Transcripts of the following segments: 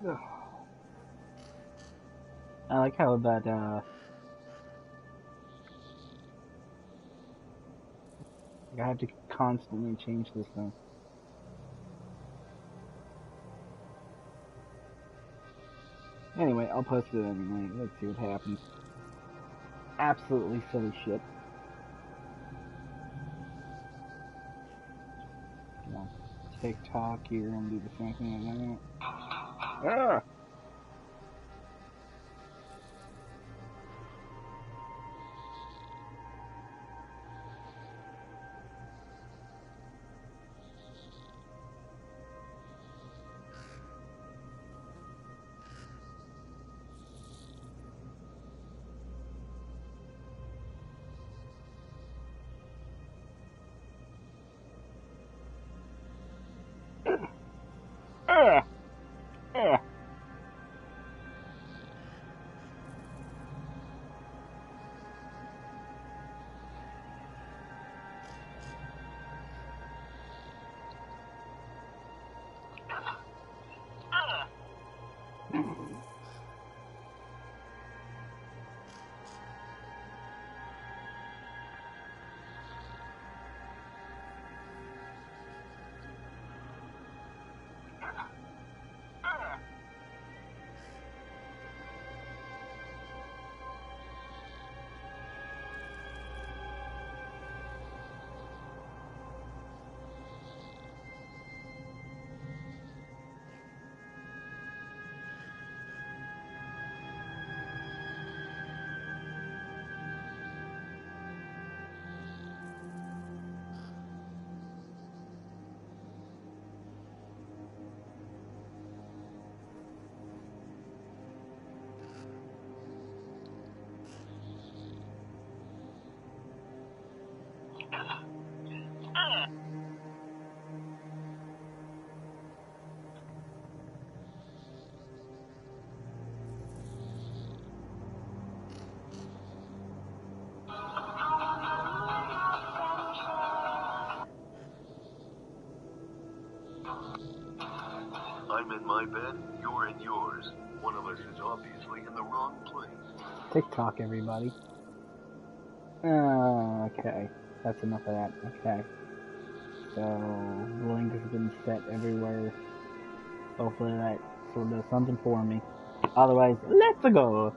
I like how that, I have to constantly change this thing. Anyway, I'll post it anyway. Let's see what happens. Absolutely silly shit. TikTok here and do the same thing like that. Ah! I'm in my bed, you're in yours. One of us is obviously in the wrong place. TikTok, everybody. Okay. That's enough of that. Okay. So, the link has been set everywhere. Hopefully that will do something for me. Otherwise, let's go!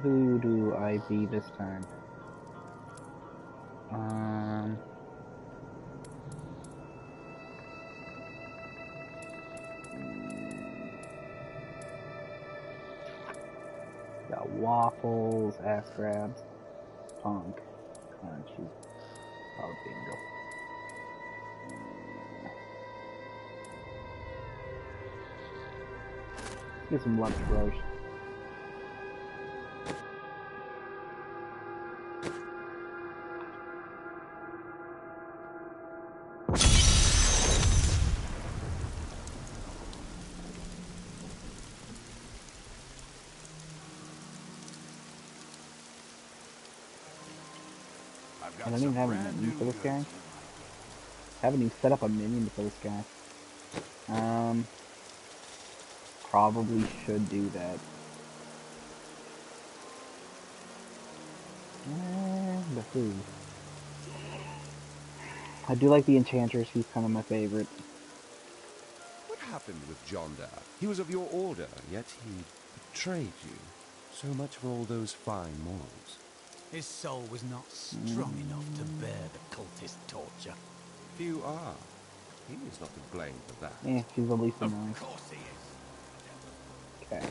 Who do I be this time? Got waffles, ass grabs, punk, crunchy. Oh, bingo. Let's get some lunch roast. I don't even have a minion for this guy. I haven't even set up a minion for this guy. Probably should do that. But who? I do like the Enchantress, he's kind of my favorite. What happened with Jonda? He was of your order, yet he betrayed you. So much for all those fine morals. His soul was not strong enough to bear the cultist torture. Few are. He is not to blame for that. Yeah, she's at least a nice. Of course he is. Okay.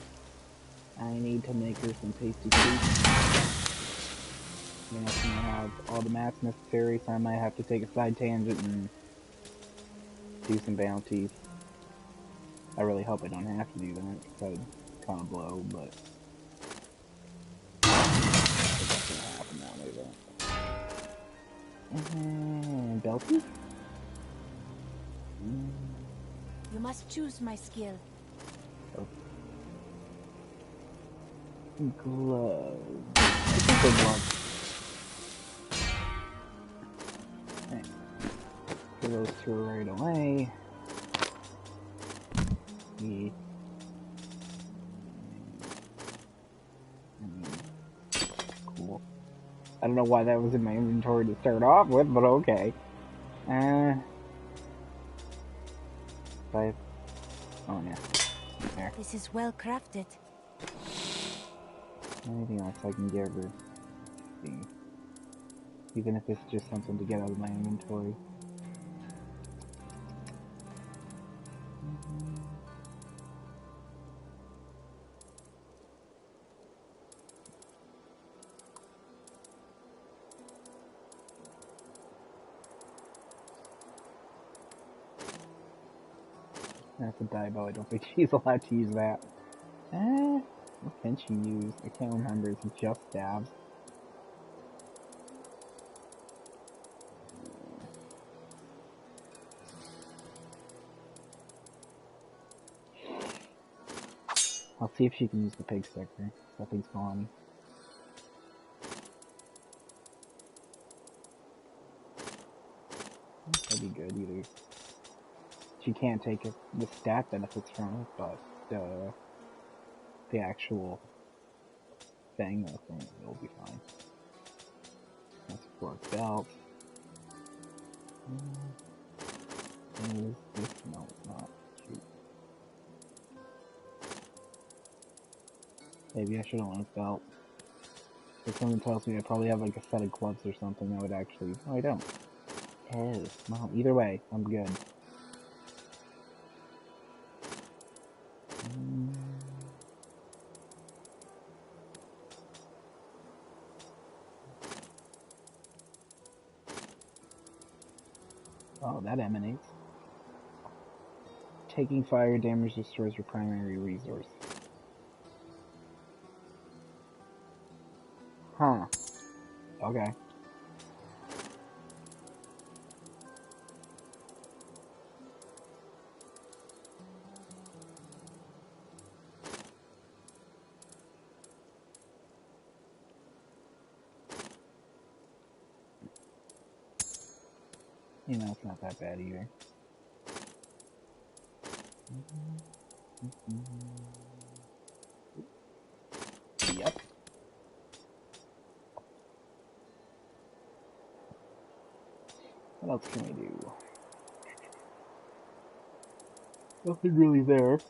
I need to make her some tasty food. I'm gonna have all the mats necessary, so I might have to take a side tangent and do some bounties. I really hope I don't have to do that, because that would kind of blow, but that's gonna happen now, maybe. Belty? You must choose my skill. Oh. Glove. I think the glove. transfer those to her right away. The cool. I don't know why that was in my inventory to start off with, but okay. 5. Oh yeah. There. This is well crafted. Anything else I can give her? See. Even if it's just something to get out of my inventory. That's a Diablo. I don't think she's allowed to use that. What can she use? I can't remember. It's just stabs. I'll see if she can use the pig sticker. Something's gone. That'd be good either. She can't take it, the stat benefits from it, but the actual thing, I think it'll be fine. That's for a belt. Is this? No, it's not. Shoot. Maybe I should have won a belt. If someone tells me I probably have like a set of gloves or something, I would actually. Oh, I don't. Yes. Well, either way, I'm good. Oh, that emanates. Taking fire damage destroys your primary resource. Huh. Okay. You know, it's not that bad either. Yep. What else can we do? Nothing really there.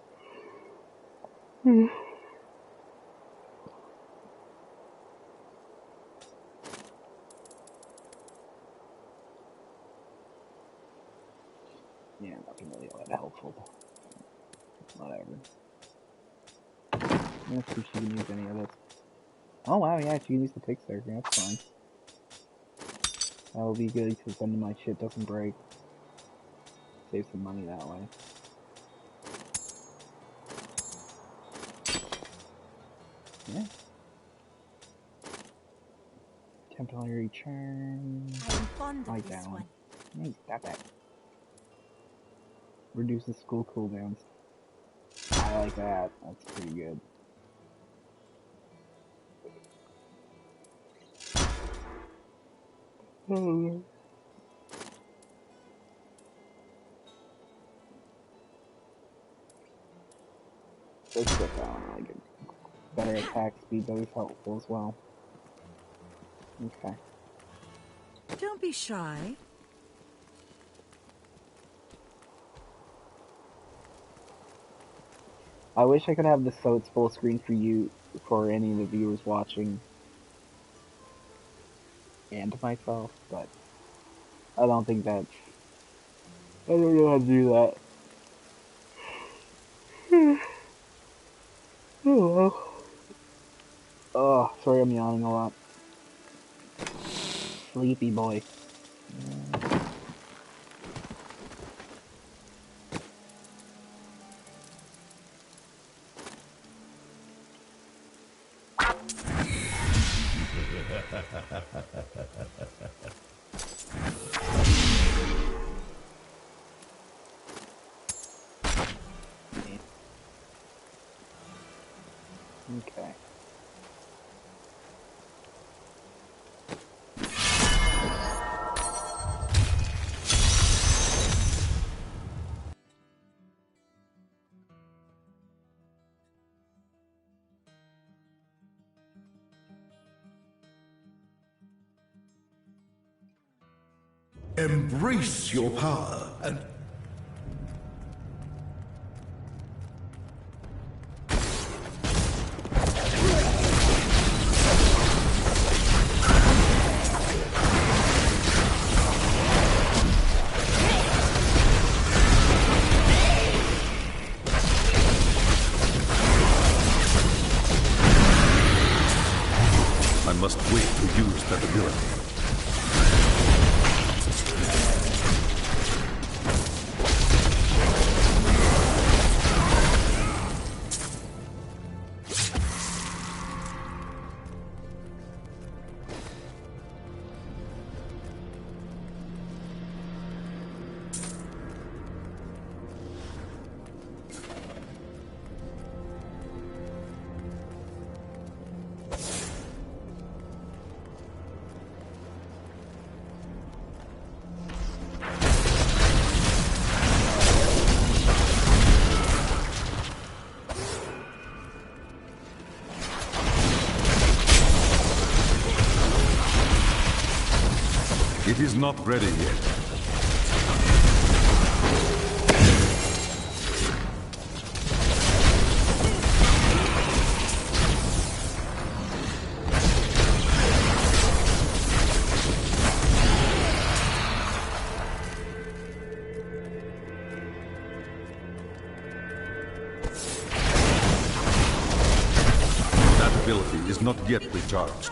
Yeah, nothing really all that helpful. Whatever. Let's see if she can use any of this. Oh wow, yeah, she can use the pig sticker. That's fine. That'll be good because then my shit doesn't break. Save some money that way. Yeah. Temporary charm. I am fond of this down. one. Hey, stop that. Reduces school cooldowns. I like that. That's pretty good. Oh. Let's put that on like it. Better attack speed, that is helpful as well. Okay. Don't be shy. I wish I could have this so it's full screen for you, for any of the viewers watching, and myself, but I don't think that's... I don't know how to do that. Oh well. Oh, sorry I'm yawning a lot. Sleepy boy. Okay. Embrace your power and... I must wait to use that ability. It is not ready yet. That ability is not yet recharged.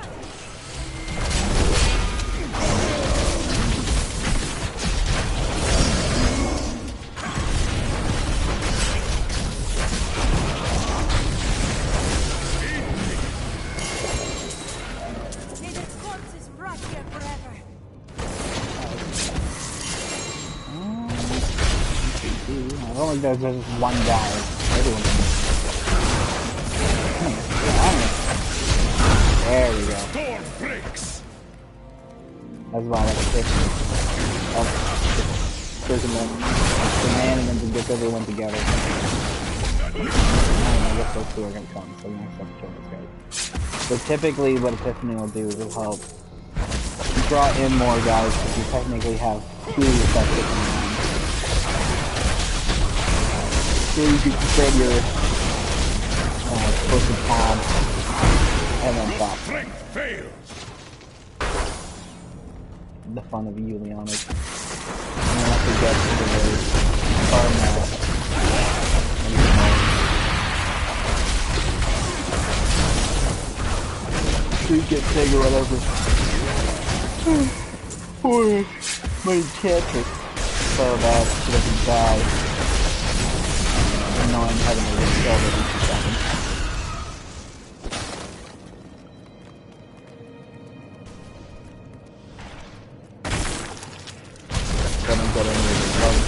I don't think there's just one guy. Everyone. There we go. That's why I like to there's a man and then to get everyone together. I guess those two are going to come, so we're going to have to kill this guy. So typically what Epiphany will do is it'll help draw in more guys because you technically have two effective commands. So you can spread your push and tab and then stop. The fun of Yulion is you have to get to the very far map. Treat gets big or whatever. My cat is so bad she doesn't die. I know I'm having a real kill every 2 seconds. Gonna get into the bugs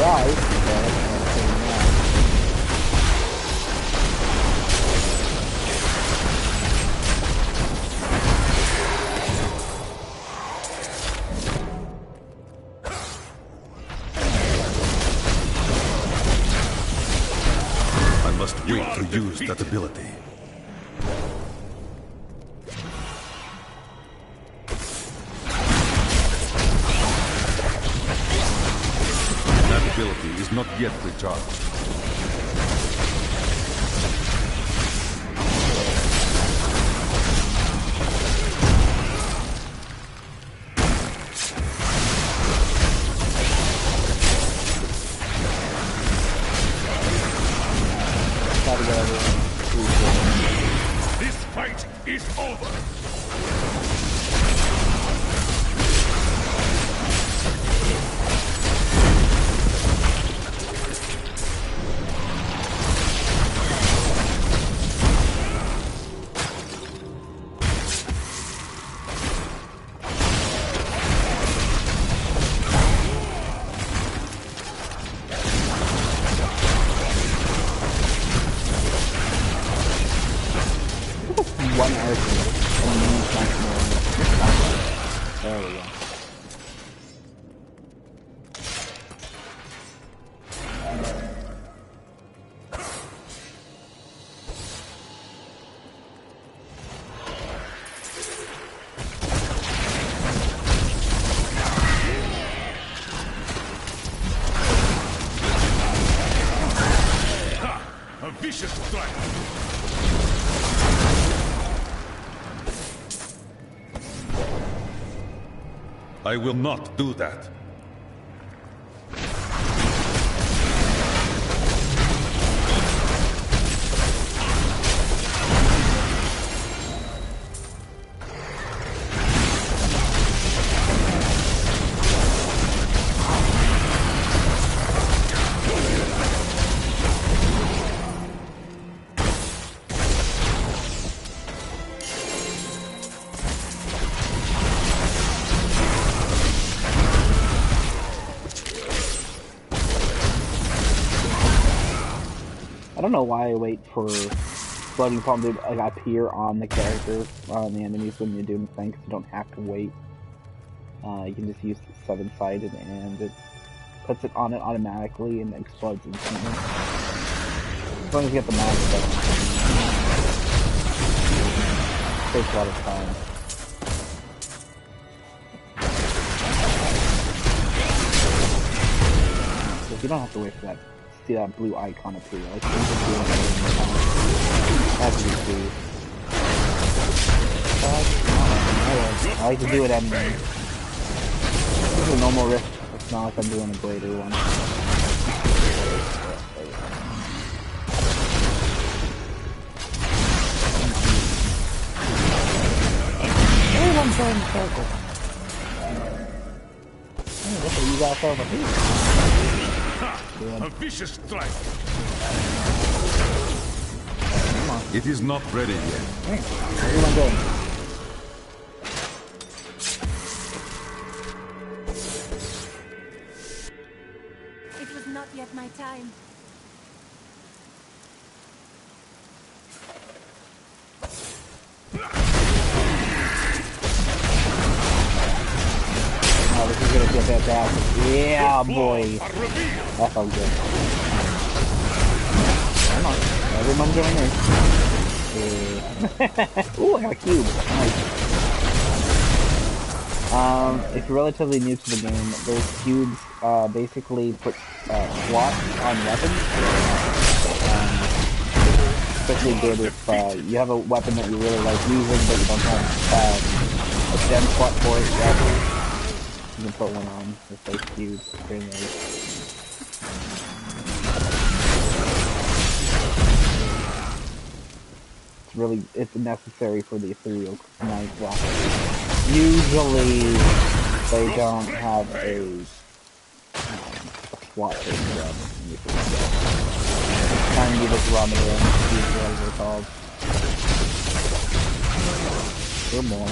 die, but I'm not saying that. I must wait to use that ability. That ability is not yet recharged. This fight is over! One archer and then much more. There we go. I will not do that. I don't know why I wait for floating palm to appear on the character, on the enemies when you're doing things. You don't have to wait. You can just use 7-sided and it puts it on it automatically and explodes instantly. As long as you get the mouse button. It takes a lot of time. So you don't have to wait for that. See that blue icon appear. Like, you can just do it as you see. I like to do it anyway. This is a normal rift. It's not like I'm doing a greater one. Everyone's going in circles. Hey, look at you guys over here. A vicious strike. Come on. It is not ready yet. Hey, everyone doing? It was not yet my time. Oh, this is gonna get fantastic. Yeah, boy. That felt good. Come on. Everyone join in. Yeah. Ooh, I got a cube. Nice. If you're relatively new to the game, those cubes basically put slots on weapons. Especially good if you have a weapon that you really like using, but you don't have a gem slot for it. You can put one on with those cubes. Very nice. It's necessary for the ethereal knife weapon. Usually, they don't have a slot for them. Kind of just run around and see what they're called. Or more.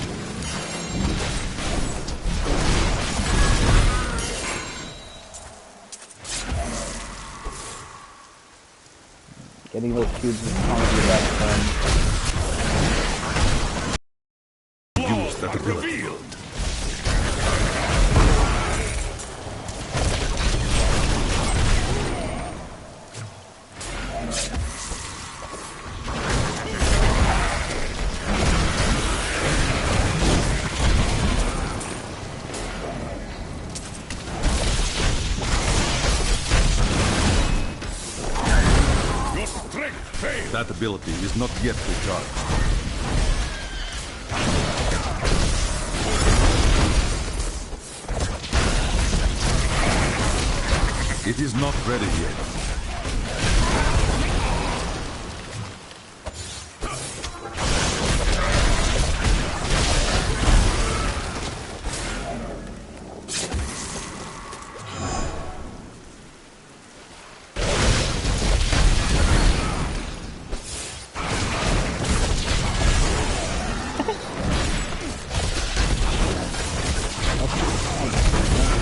Getting those cubes is kind of the best thing. Use that ability. That ability is not yet recharged. It is not ready yet.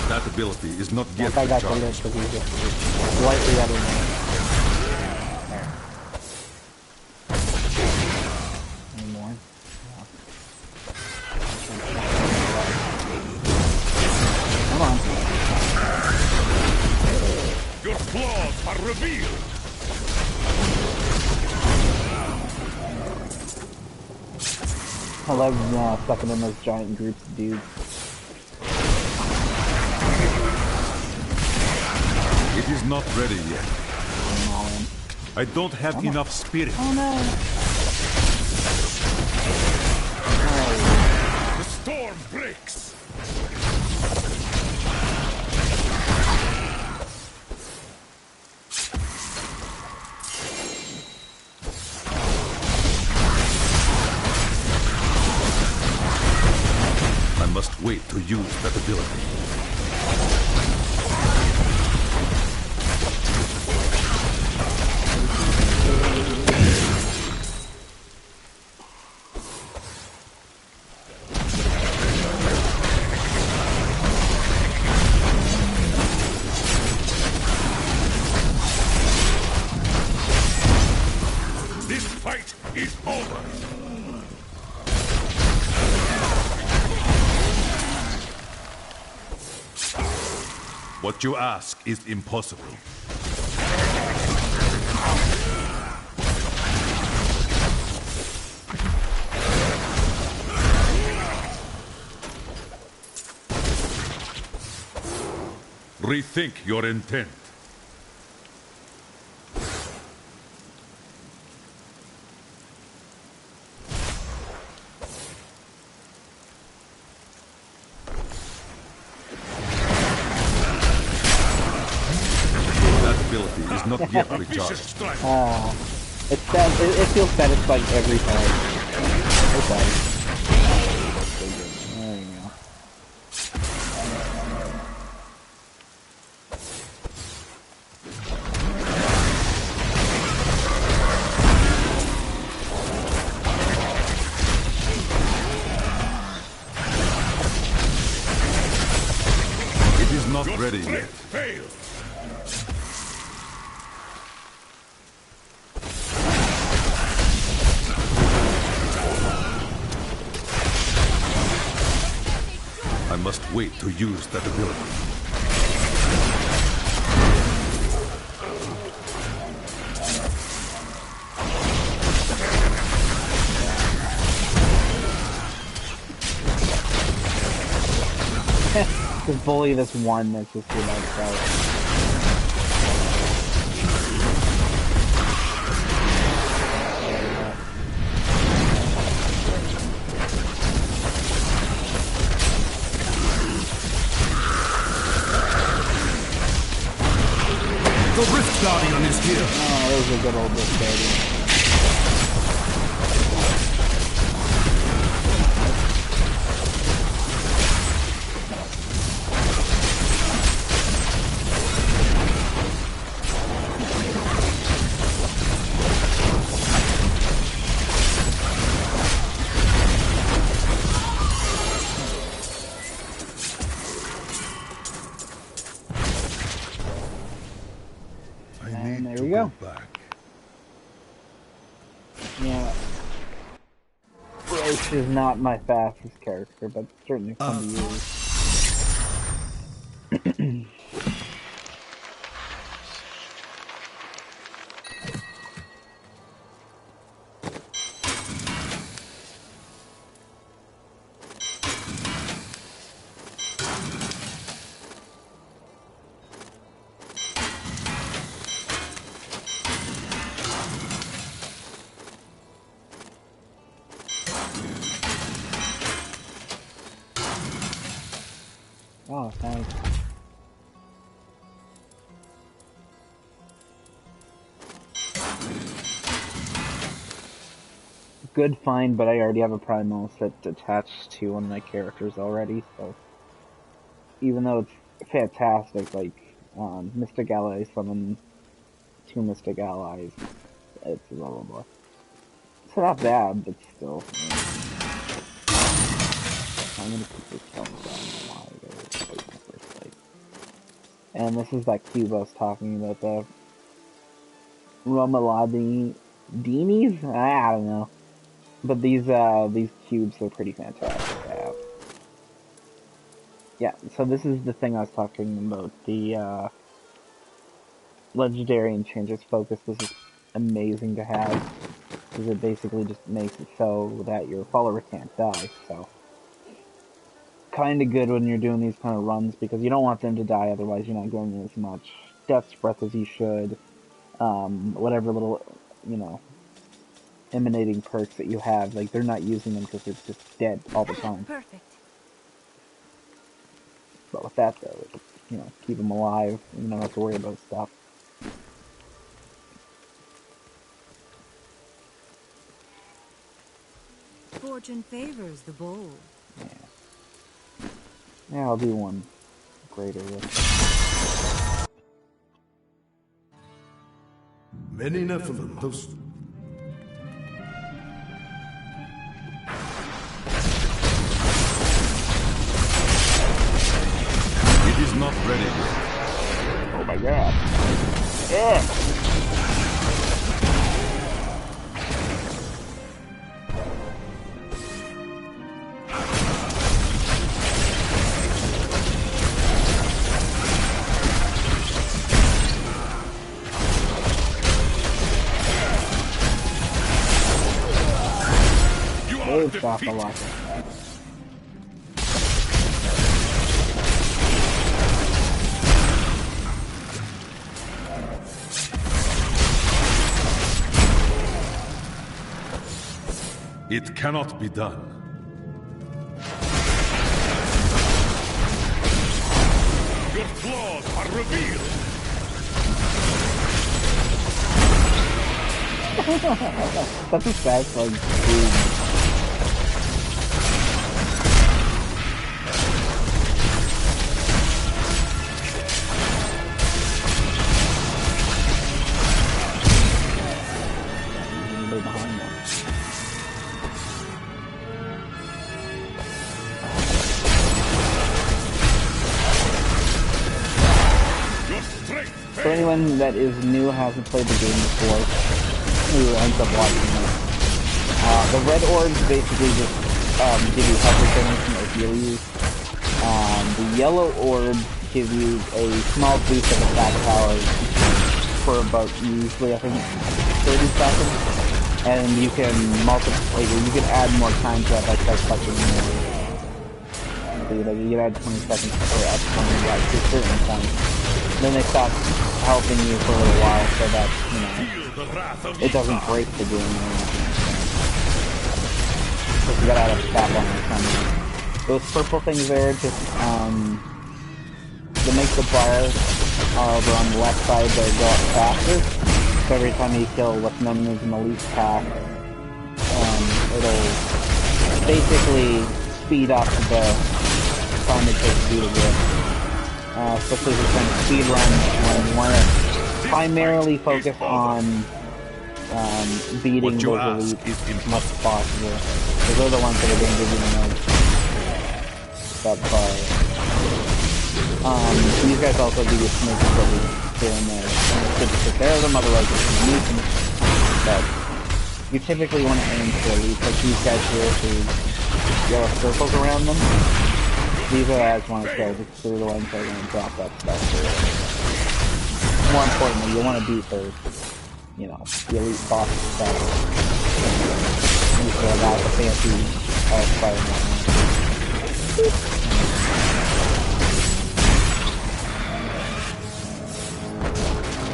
That ability is not yet I got the recharged. list because he's just slightly out of range. Any more? Come on. Your flaws are revealed. I love sucking in those giant groups of dudes. It is not ready yet. I don't have enough spirit. Oh no! The storm breaks. wait to use that ability. This fight is over. What you ask is impossible. Rethink your intent. That ability is not yet Vicious recharged. strike. It feels satisfying every time. Okay. There you go. It is not Your ready strength yet. failed. I must wait to use that ability. Just bully this one that's just too much, The Rift Guardian is here. Oh, there's a good old Rift Guardian. And there you go. Back. Yeah. Roche is not my fastest character, but certainly fun to use. Oh, thanks. Good find, but I already have a primal set attached to one of my characters already, so even though it's fantastic, like Mystic Ally summon 2 Mystic Allies, it's a little more. It's not bad, but still. I'm gonna keep this phone down while I go fight in the first fight. And this is that cube I was talking about, the Romaladi Dinies? I don't know. But these cubes are pretty fantastic to have. Yeah, so this is the thing I was talking about, the legendary and changes focus. This is amazing to have, because it basically just makes it so that your follower can't die, so kind of good when you're doing these kind of runs, because you don't want them to die, otherwise you're not getting as much death's breath as you should. Whatever little, you know, emanating perks that you have, like, they're not using them because they're just dead all the time. Perfect. But with that, though, it'll, you know, keep them alive, and you don't have to worry about stuff. Fortune favors the bold. Yeah. Yeah, I'll do one greater rift. Many Nephilim host. It is not ready yet. Oh my god. Yeah. They've got a lot. It cannot be done. Your flaws are revealed. That's a fast, like, boom. Behind them. For anyone that is new, hasn't played the game before, who ends up watching this, the red orbs basically just give you health regeneration or heal you. The yellow orbs give you a small boost of attack power for about usually I think 30 seconds, and you can multiply. You can add more time to that by touching more. So you can add 20 seconds or up 20 like to a certain point. Then they stop helping you for a little while so that, you know, it doesn't break the game or anything. So you gotta add a stat on or something. Those purple things there just, they make the bars over on the left side that go up faster. So every time you kill what's known as an elite pack, it'll basically speed up the time it takes to do the rift. Especially if you're trying to speed run and you want to primarily focus on beating those elites as much as possible. Because they're the ones that are going to give you the most that bar. These guys also give you smoke ability here and there. And it's good to take care of them, otherwise you're going to lose them. But you typically want to aim for elites, like these guys here with yellow circles around them. These are as one to go because they're the ones that are going to drop that stuff first. More importantly, you want to beat the, you know, the elite boss stuff. You still got the fancy Spider-Man.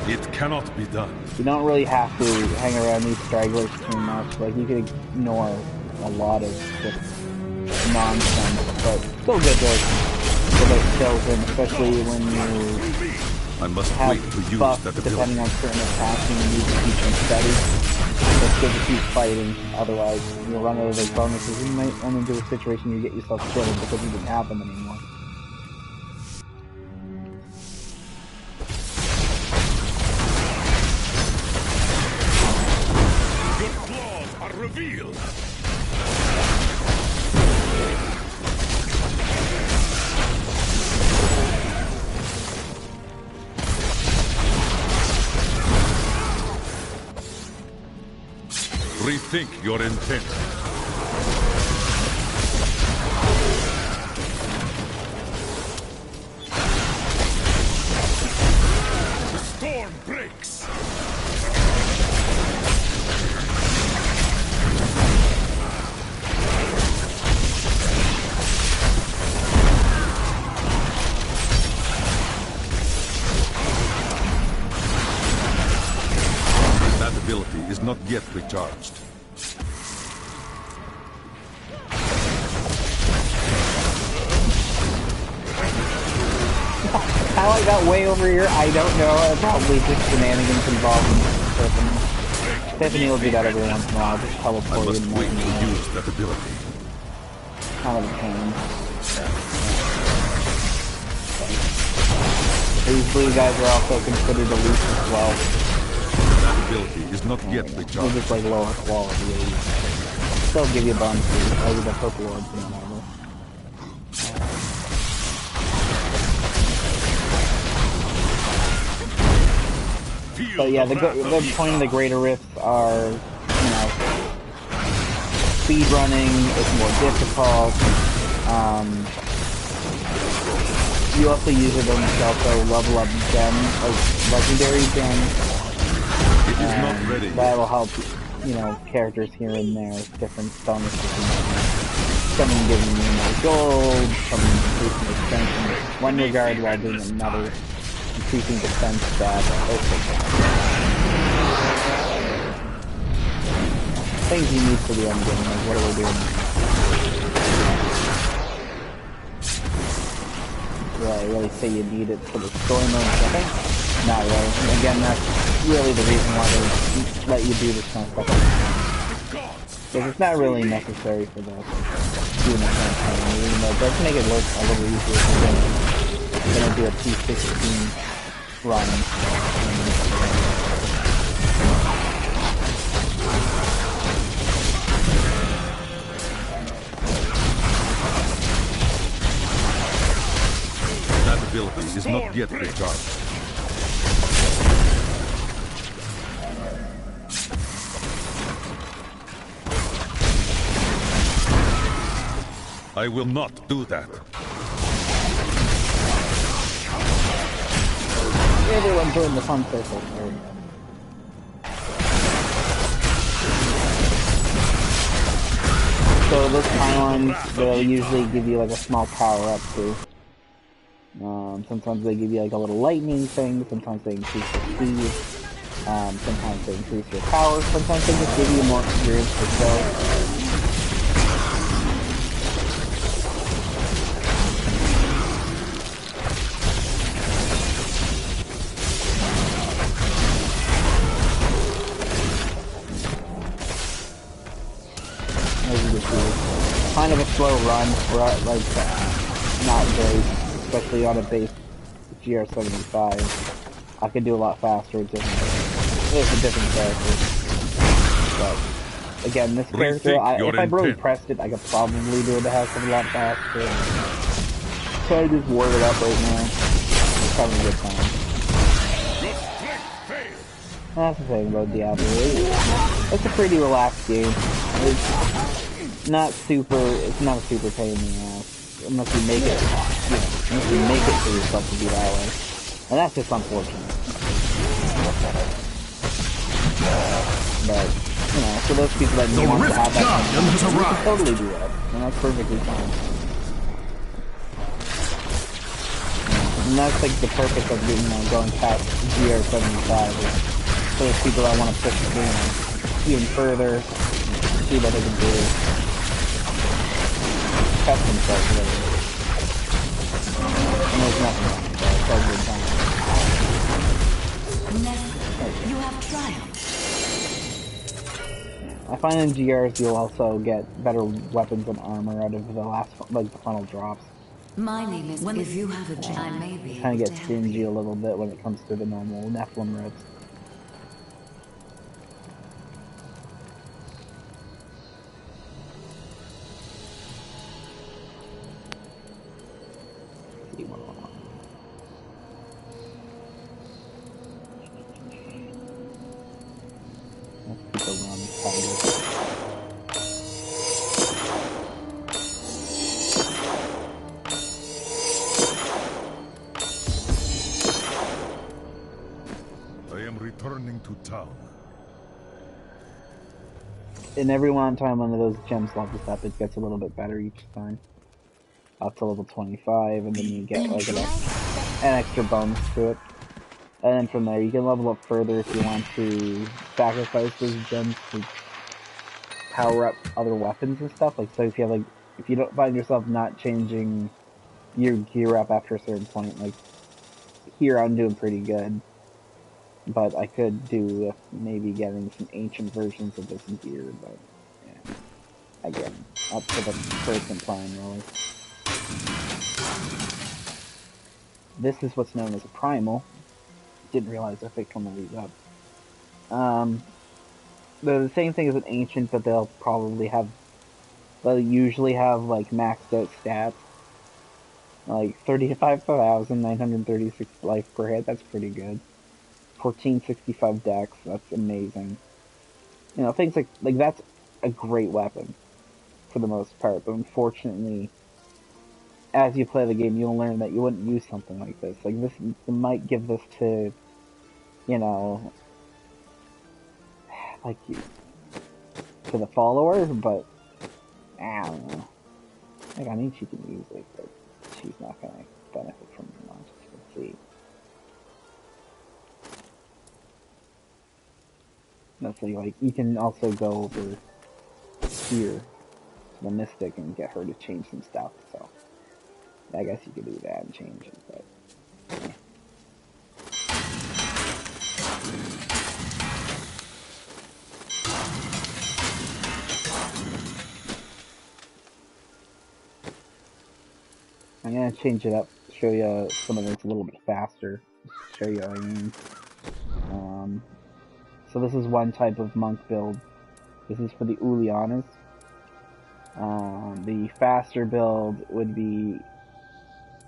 It cannot be done. You don't really have to hang around these stragglers too much. Like, you can ignore a lot of just nonsense, but still good to get those kills in, especially when you I must have wait to use buffs that depending ability. on certain attacks and you need to keep them steady. It's good to keep fighting, otherwise you'll run out of those bonuses and you might run into a situation where you get yourself killed because you didn't have them anymore. Your flaws are revealed. Rethink your intent. The storm breaks. That ability is not yet recharged. How I got way over here, I don't know. Probably just shenanigans involved in Tiffany. Tiffany will do that every once in a while, just I teleport must in wait to and use that ability. kind of a pain. These blue guys are also considered elite as well. That ability is not yet They're recharged. just like lower quality. Still give you bonuses, like the purple orbs and whatever. But yeah, the point of the greater rifts are, you know, speed running is more difficult. You also use it on to also level up gems, like legendary gems. It is not ready. That'll help, you know, characters here and there, different bonuses. Some giving you more gold, some increasing the strength in one regard while doing another, increasing defense stats. Things you need for the end game, like what are we doing? Do I really say you need it for the story mode? I think not really. Again, that's really the reason why they let you do this kind of stuff. Because it's not really necessary for the doing the campaign, even though it does make it look a little easier if you're gonna do a P16 run. That ability is not yet recharged. I will not do that. Everyone join the fun circle. There we go. So this timeline, they'll usually give you like a small power up too. Sometimes they give you like a little lightning thing, sometimes they increase your speed, sometimes they increase your power, sometimes they just give you more experience for show. As you can see, kind of a slow run, like not great. Especially on a base GR75. I could do a lot faster with different character. But again, this character, if I really pressed it, I could probably do it a heck of a lot faster. So I just warm it up right now. Just having a good time. That's the thing about Diablo. It's a pretty relaxed game. It's not a super pain in the ass. Unless you make it, unless you make it for yourself to be that way. And that's just unfortunate. But, you know, for those people that want to have that, you can totally do that. And that's perfectly fine. And that's like the purpose of, you know, going past GR75. For those people that want to push the game even further, see what they can do. Test themselves really. And there's nothing wrong with that. It's all good time. You have triumphed. I find in GRs you'll also get better weapons and armor out of the last, like the final drops. My name is. If you have a gem, I may be. Kind of get stingy a little bit when it comes to the normal Nephilim rifts. Returning to town. And every one time one of those gems levels up, it gets a little bit better each time. Up to level 25, and then you get like an extra bonus to it. And then from there, you can level up further if you want to sacrifice those gems to power up other weapons and stuff. Like, so if you have like, if you don't find yourself not changing your gear up after a certain point, like here I'm doing pretty good. But I could do with maybe getting some ancient versions of this gear, but yeah. Again, up to the person plan, really. this is what's known as a primal. Didn't realize I picked one of these up. They're the same thing as an ancient, but they'll usually have like maxed out stats. Like 35,936 life per hit, that's pretty good. 1465 dex, that's amazing. You know, things like that's a great weapon for the most part, but unfortunately, as you play the game, you'll learn that you wouldn't use something like this. Like this, you might give this to, you know, like to the followers, but I don't know. Like I mean, she can use it, but she's not gonna benefit from it much. Let's see. Let's see, like you can also go over here to the Mystic and get her to change some stuff. So I guess you could do that and change it, but. I'm gonna change it up, show you something that's a little bit faster. Show you what I mean. So this is one type of monk build. This is for the Ulianas. The faster build would be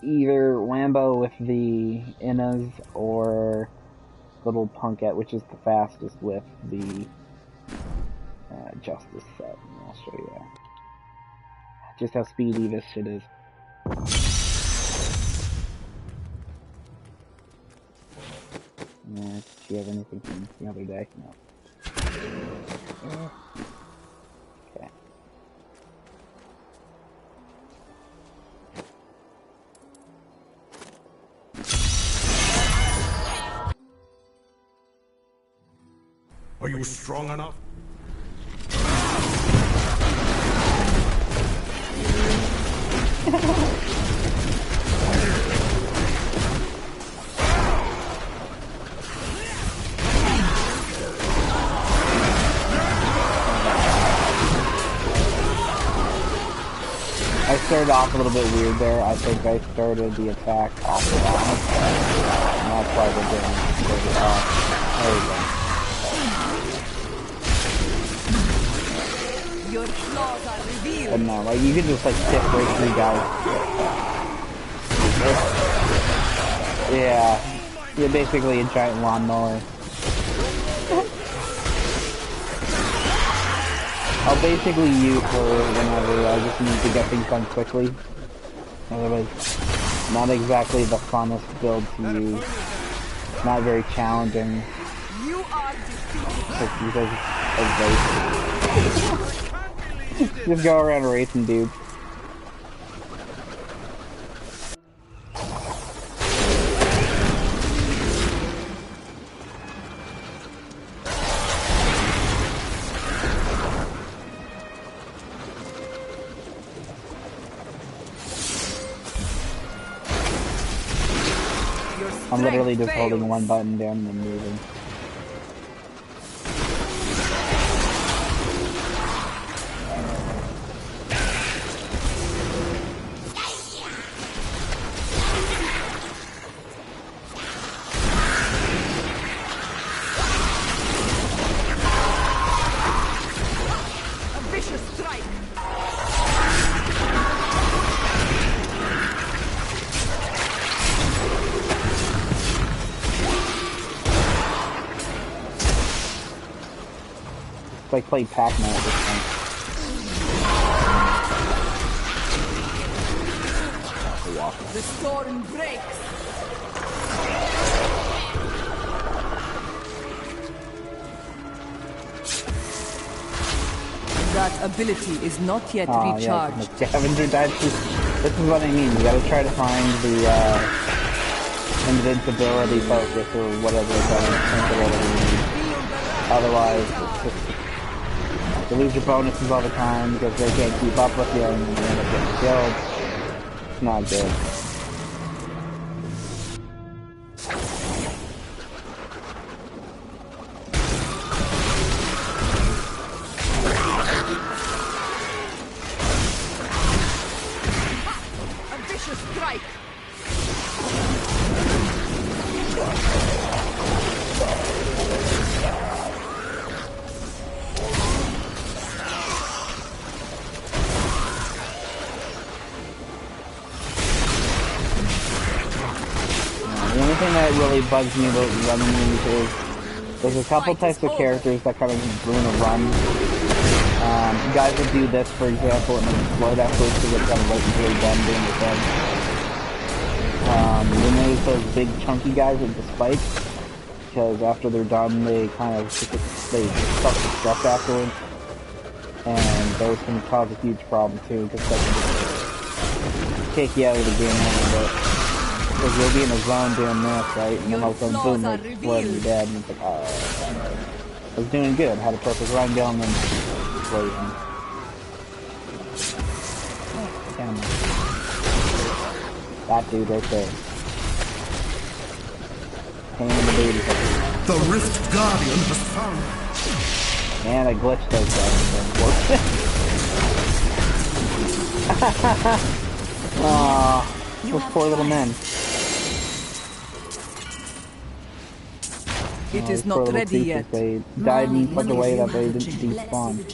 either Lambo with the Innas or Little Punkette, which is the fastest with the Justice set. And I'll show you just how speedy this shit is. Did she have anything from the other day? No. Okay. Are you strong enough? I started off a little bit weird there. I think I started the attack off the bottom. And that's why we're doing it off. There we go. Your flaws are revealed. But no, like you can just like stick right through guys. Yeah. You're basically a giant lawnmower. I'll basically use her whenever I just need to get things done quickly. Otherwise, not exactly the funnest build to use. Not very challenging. You are defeated. You guys are just go around racing dudes. I'm literally just holding one button down and moving. A vicious strike. It's like playing Pac-Man at this point. The storm breaks. That ability is not yet recharged. Yeah, scavenger dive. This is what I mean. You gotta try to find the invincibility focus or whatever it's called. Otherwise, it's just, you lose your bonuses all the time because they can't keep up with you and you end up getting killed. It's not good. A vicious strike. thing that really bugs me about running these is there's a couple types of characters that kind of just ruin a run. Guys that do this, for example, and then explode afterwards to get kind of right into their gun doing their thing. Then there's those big chunky guys with the spikes, because after they're done, they kind of self-destruct afterwards, and those can cause a huge problem too, because they can just kick you out of the game a little bit. Because you'll be in a zone doing this, right, and then all of a sudden, boom, they explode and you're dead, and it's like, oh, I was doing good, had a perfect run down, and then explosion. Damn. That dude right there. Pain in the booty. The Rift Guardian has found. Man, I glitched those guys. Aww, those poor little men. It is not ready yet. They died in such a way that they didn't despawn.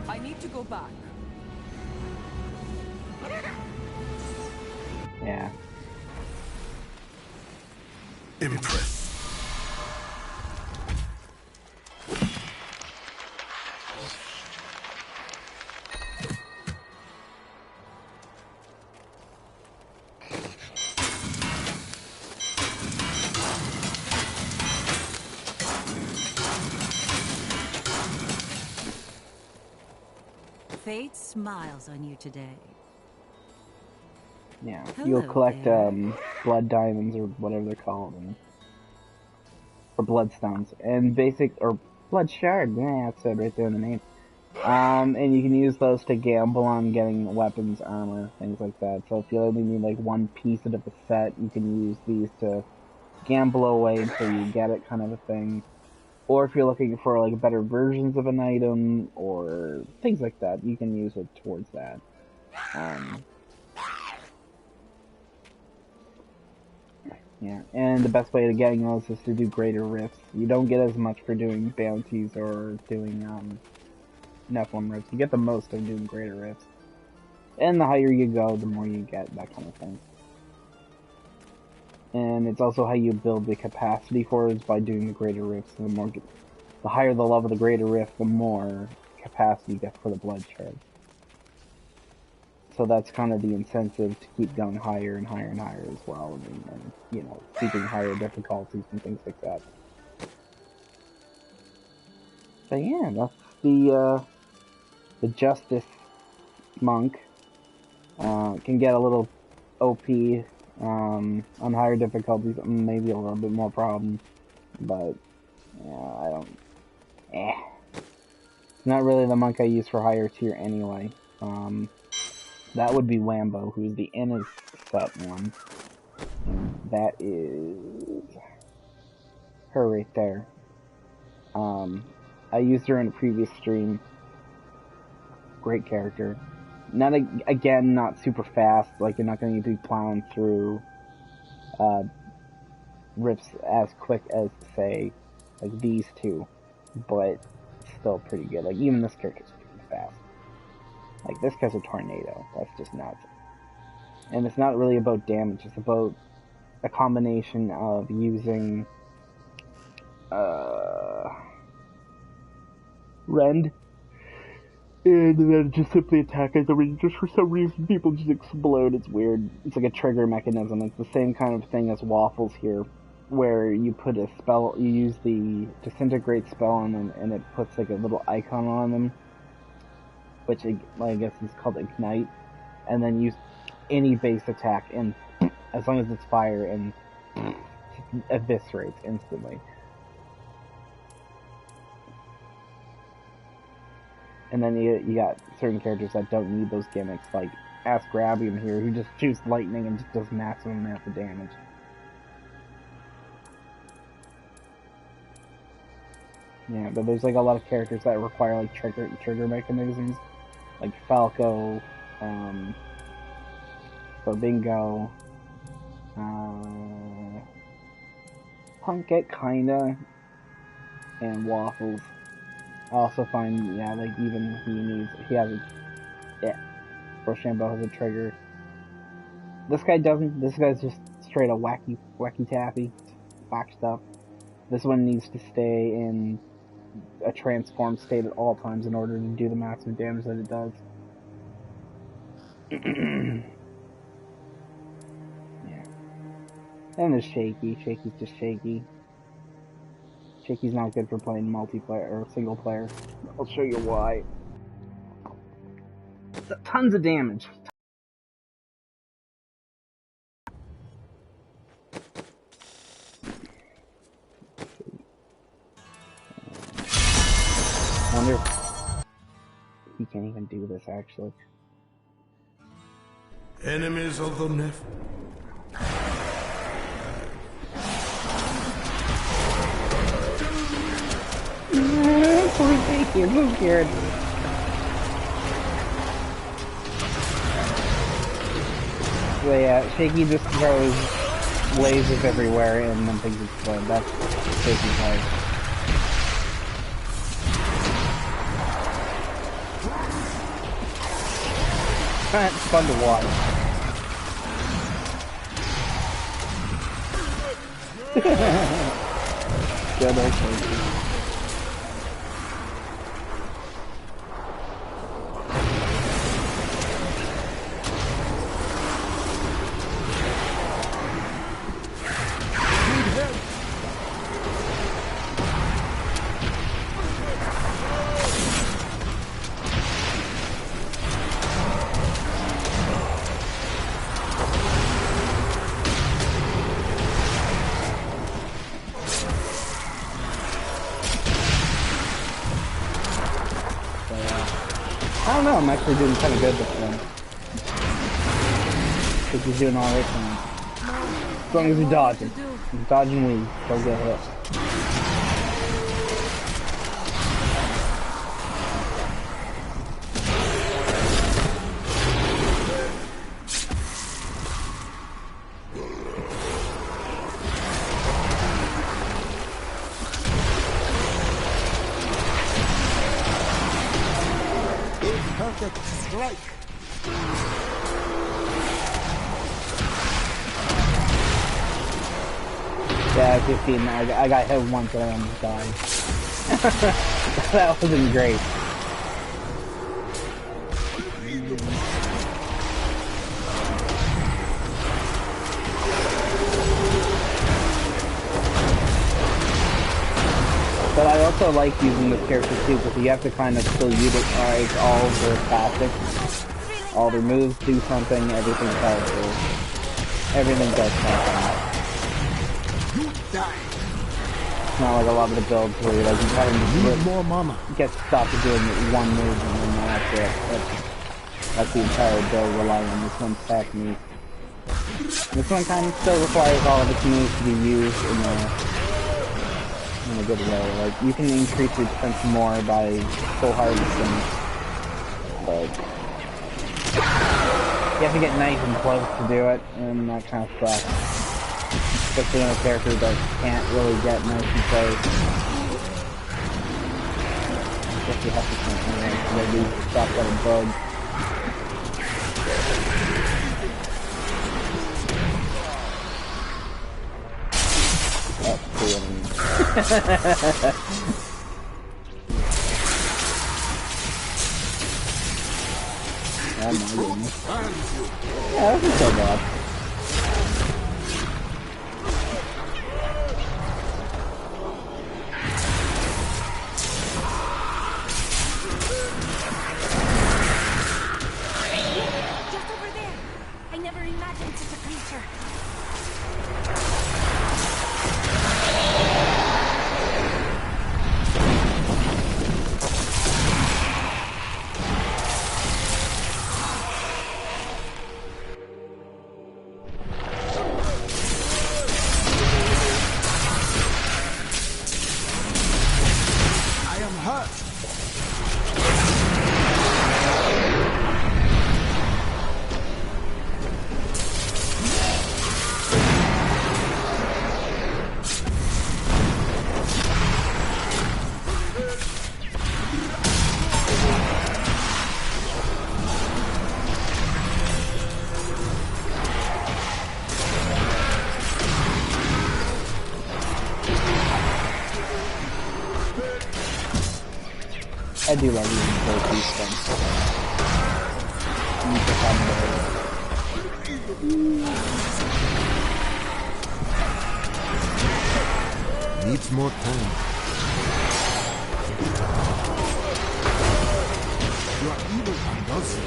I need to go back. Yeah. Impress. Fate smiles on you today. Yeah. Hello You'll collect there. blood diamonds or whatever they're called, or bloodstones, and or blood shard. Yeah, that's it right there in the name. And you can use those to gamble on getting weapons, armor, things like that. So if you only need like one piece of the set, you can use these to gamble away until you get it, kind of a thing. Or if you're looking for like better versions of an item or things like that, you can use it towards that. Yeah, and the best way to getting those is to do greater rifts. You don't get as much for doing bounties or doing Nephilim rifts. You get the most of doing greater rifts. And the higher you go, the more you get, that kind of thing. And it's also how you build the capacity for it is by doing the greater rifts. And the higher the level of the greater rift, the more capacity you get for the blood shards. So that's kind of the incentive to keep going higher and higher and higher as well, and you know, keeping higher difficulties and things like that. But yeah, that's the Justice Monk. Can get a little OP on higher difficulties, maybe a little bit more problem, but yeah, I don't. It's not really the monk I use for higher tier anyway. That would be Lambo, who's the Innis set one. And that is her right there. I used her in a previous stream. Great character. Again, not super fast. Like, you're not going to be plowing through rips as quick as, say, like these two. But still pretty good. Like, even this character's pretty fast. Like, this guy's a tornado. That's just nuts. And it's not really about damage. It's about a combination of using Rend, and then just simply attack at the range. Just for some reason, people just explode. It's weird. It's like a trigger mechanism. It's the same kind of thing as Waffles here, where you put a spell, you use the Disintegrate spell on them, and it puts like a little icon on them, which I guess is called Ignite, and then use any base attack, and as long as it's fire, and eviscerates instantly. And then you got certain characters that don't need those gimmicks, like Ask Grabium here, who just shoots lightning and just does massive amounts of damage. Yeah, but there's like a lot of characters that require like trigger mechanisms, like Falco, for So bingo. Punkette kinda. And waffles. I also find, yeah, like even he has a, yeah. Rochambeau has a trigger. This guy doesn't. This guy's just straight up wacky tappy. Whack stuff. This one needs to stay in a transformed state at all times in order to do the massive damage that it does. Yeah. And there's Shaky. Shaky's just shaky. Shaky's not good for playing multiplayer or single player. I'll show you why. Tons of damage. I wonder if he can't even do this actually. Enemies of the Neft. Poor Shaky, I'm so scared. So yeah, Shaky just throws lasers everywhere and then things explode. That's Shaky's life. It's fun to watch. Good old Shaky. I don't know, I'm actually doing kind of good this one. I think he's doing alright for me. As long as he's dodging. He's dodging weeds, don't get hit. Perfect strike. Yeah, 15. I got hit once and I almost died. That wasn't great. But I also like using this character too, because you have to kind of still utilize all of their tactics. All their moves do something, everything does. Everything does something. It's not like a lot of the builds where you're like, you kind of get stuck doing one move and then that's it. That's the entire build relying on this one technique. This one kind of still requires all of its moves to be used in a good way. Like, you can increase your defense more by full harvesting, but you have to get nice and close to do it, and that kind of sucks. Especially on a character that can't really get nice and close. I guess you have to maybe stop that bug. That's cool. Oh my goodness. Yeah, that wasn't so bad. Just over there. I never imagined such a creature. do love using both these things. Needs more time. You are evil and does it.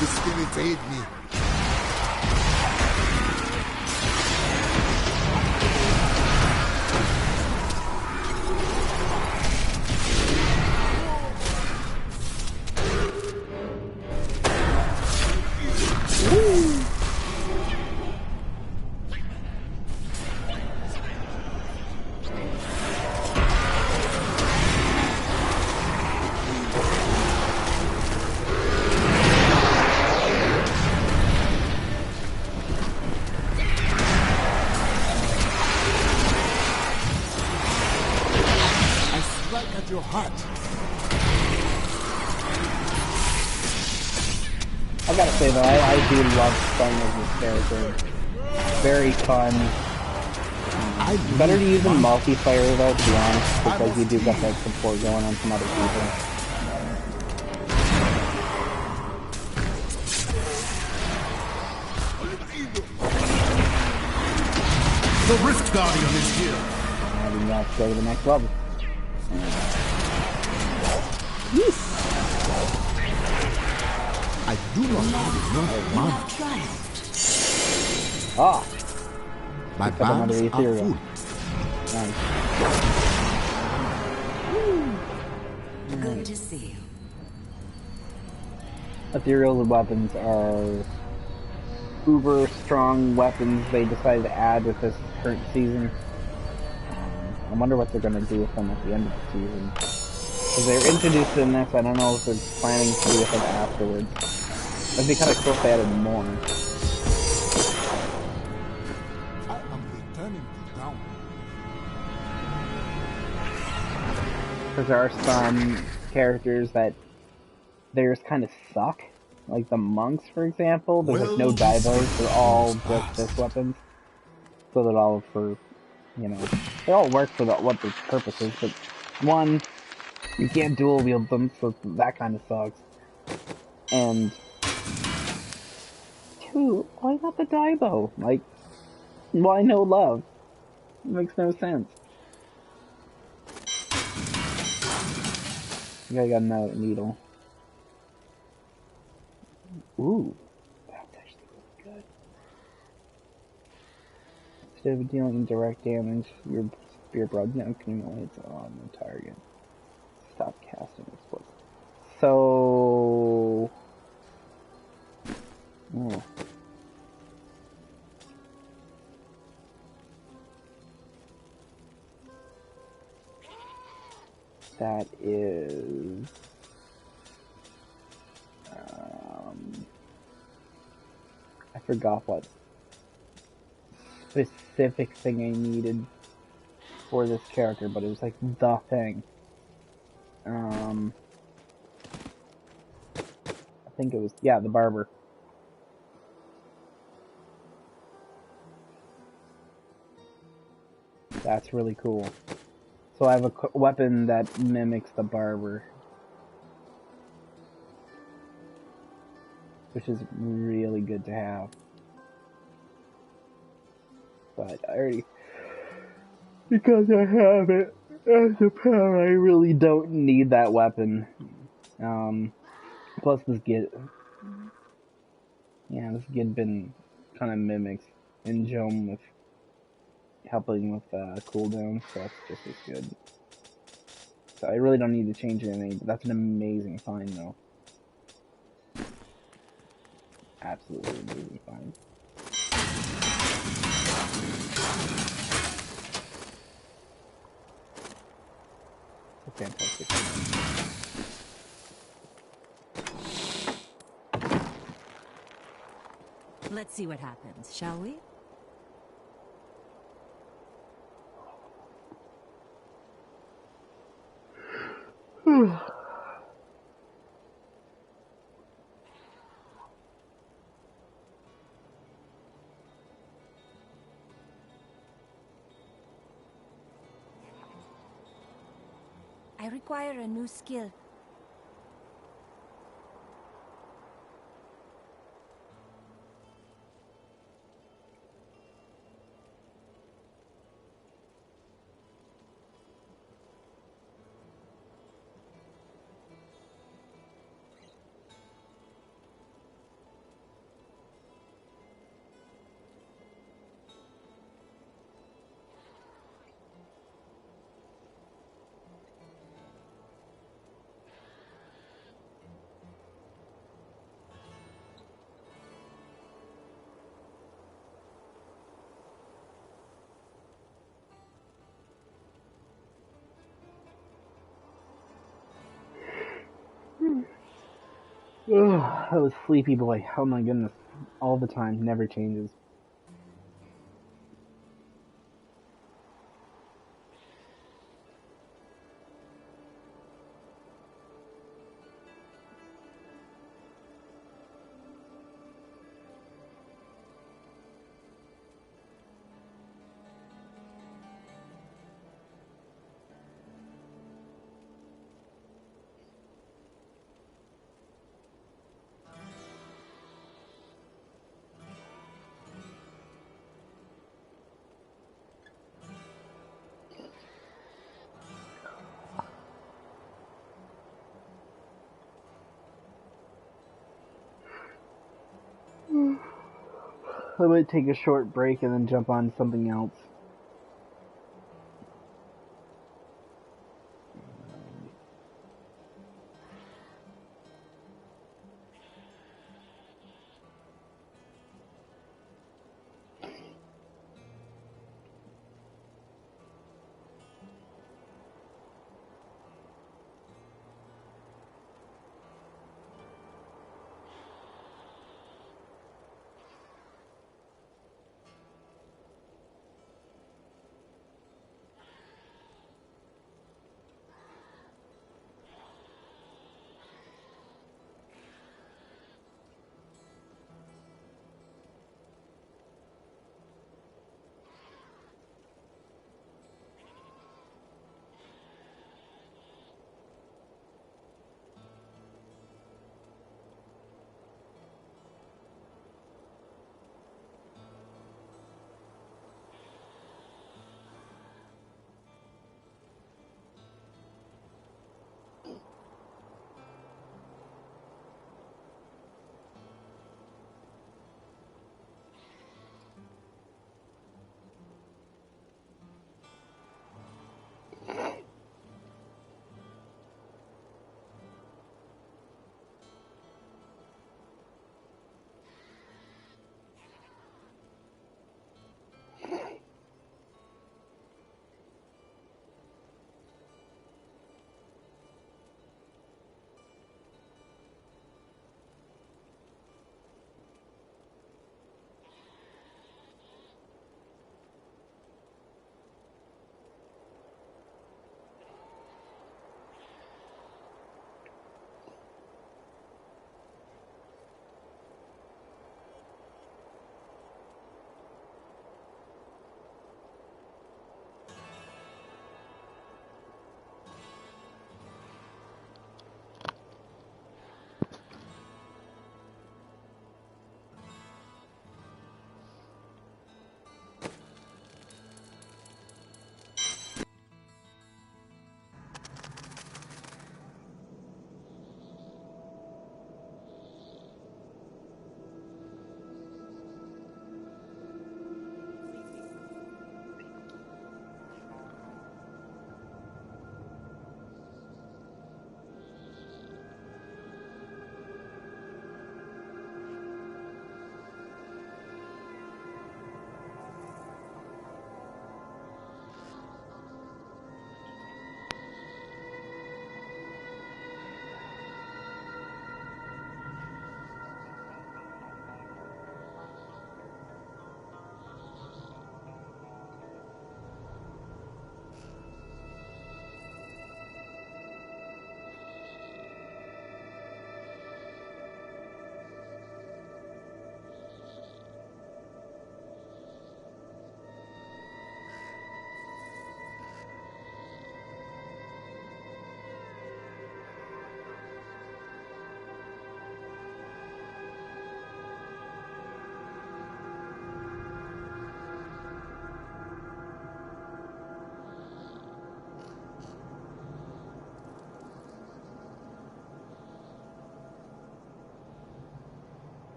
The spirits aid me. At your heart. I gotta say though, I do love playing as this character. Very fun. Better to use in multiplayer though, to be honest, because you do get that support going on from other people. The Rift Guardian is here. And we have to go to the next level. Yes. I do not have enough mana. Ah. My bands are full. Nice. Good to see you. Ethereal weapons are uber strong weapons they decided to add with this current season. I wonder what they're going to do with them at the end of the season. Because they're introduced in this, I don't know if they're planning to do with them afterwards. It'd be kind of cool if they added more. I am returning to town. Because there are some characters that they just kind of suck. Like the monks, for example. There's like no divos, they're all just this weapons. So they're all for, you know, they all work for what the purpose is, but one, you can't dual wield them, so that kind of sucks. And two, why not the Diablo? Like, why no love? It makes no sense. I got another needle. Ooh, that's actually really good. Instead of dealing direct damage, your spear blood now accumulates on the target. Stop casting explosives. So... Oh. That is... I forgot what specific thing I needed for this character, but it was like the thing. I think it was, yeah, the barber. That's really cool. So I have a weapon that mimics the barber, which is really good to have. But I already, because I have it as a power, I really don't need that weapon. Plus this Gid been kind of mimics in Jom with helping with cooldown, so that's just as good. So I really don't need to change anything, but that's an amazing find though. Absolutely amazing find. It's a fantastic find. Let's see what happens, shall we? I require a new skill. Ugh, that was Sleepy Boy. Oh my goodness. All the time, never changes. I might take a short break and then jump on something else.